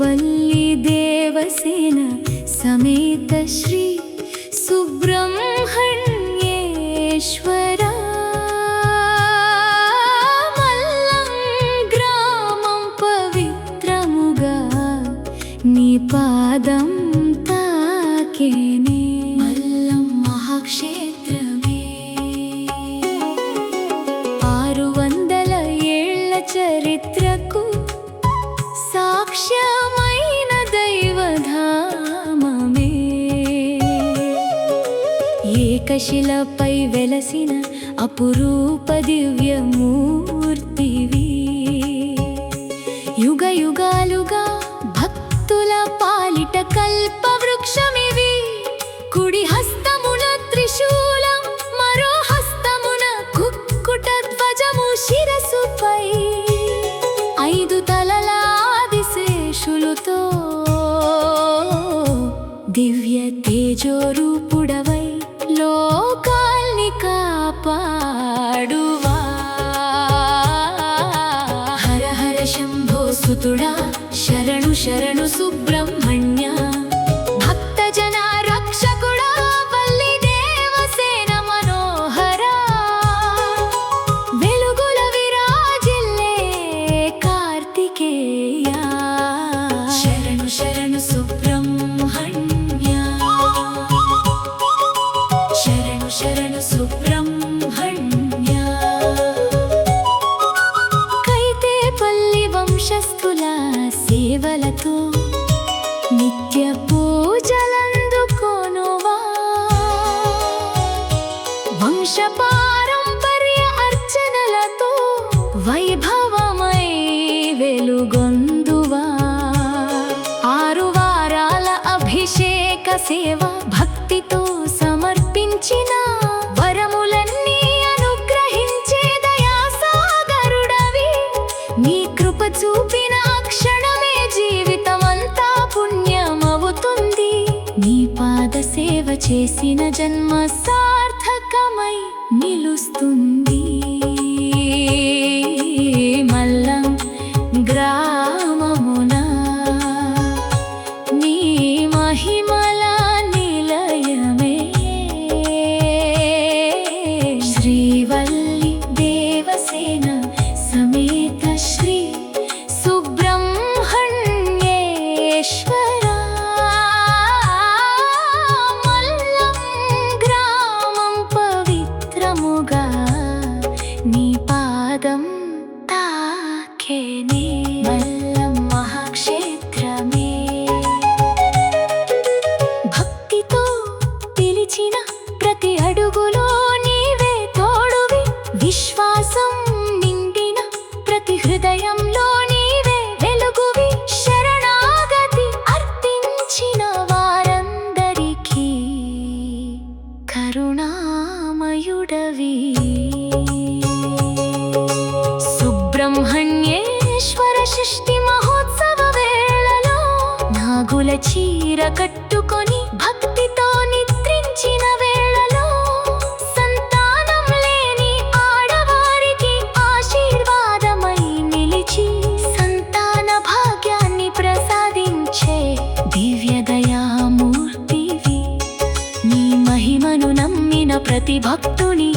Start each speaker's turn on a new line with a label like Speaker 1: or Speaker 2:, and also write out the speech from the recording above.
Speaker 1: శ్రీవల్లి దేవసేన సమేత శ్రీ సుబ్రహ్మణ్యేశ్వర మల్లం గ్రామం పవిత్రముగా నీ పాదం తాకేనే. మల్లం మహాక్షేత్రమే 600 ఏళ్ల చరిత్రకు సాక్ష్యమైన దైవధామమే. ఏకశిలపై వెలసిన అపురూప దివ్యమూర్తివి. యుగ యుగాలుగా భక్తుల పాలిట కల్పవృక్షమివి. కుడి హస్తమున త్రిశూలం, మరో హస్తమున కుక్కుట ధ్వజము, శిరసుపై 5 తలల ఆదిశేషులతో దివ్య తేజోరూపుడవై లోకాల్ని కాపాడువా. హర హర శంభో సుతుడా, శరణు శరణు సుబ్రహ్మణ్య. భక్తజన రక్షకుడా, వల్లి దేవసేన మనోహర. వెలుగుల విరాజిల్లే కార్తికేయ. శరణు శరణు సుబ్రహ్మణ్య, శరణు శరణు సుబ్రహ్మణ్య. కైతేపల్లి వంశస్థుల సేవలతో నిత్య పూజలందుకోనువా. వంశపారంపర్య అర్చనలతో వైభవమై వెలుగొందువా. 6 వారాల అభిషేక సేవ భక్తితో సమర్పించిన వరములన్నీ అనుగ్రహించే దయాసాగరుడవి. నీ కృప చూపిన క్షణమే జీవితమంతా పుణ్యమవుతుంది. నీ పాద సేవ చేసిన జన్మ సార్థకమై నిలుస్తుంది. మల్లం గ్రామమున నీ మహిమల నిలయమే. శ్రీవల్లి దేవసేన సమేత శ్రీ సుబ్రహ్మణ్యేశ్వర మల్లం గ్రామం పవిత్రముగా నీ పాదం తాకేనే. మల్లం మహాక్షేత్రమే. భక్తితో పిలిచిన ప్రతి అడుగులో నీవే తోడువి. విశ్వాసం నిండిన ప్రతి హృదయంలో నీవే వెలుగువి. శరణాగతి అర్పించిన వారందరికీ కరుణామయుడవి. సుబ్రహ్మణ్యేశ్వర సృష్టి మహోత్సవ వేళలో నాగుల చీర కట్టుకొని భక్తితో నిద్రించిన వేళలో సంతానం లేని ఆడవారికి ఆశీర్వాదమై నిలిచి సంతాన భాగ్యాన్ని ప్రసాదించే దివ్య దయామూర్తివి. నీ మహిమను నమ్మిన ప్రతి భక్తుని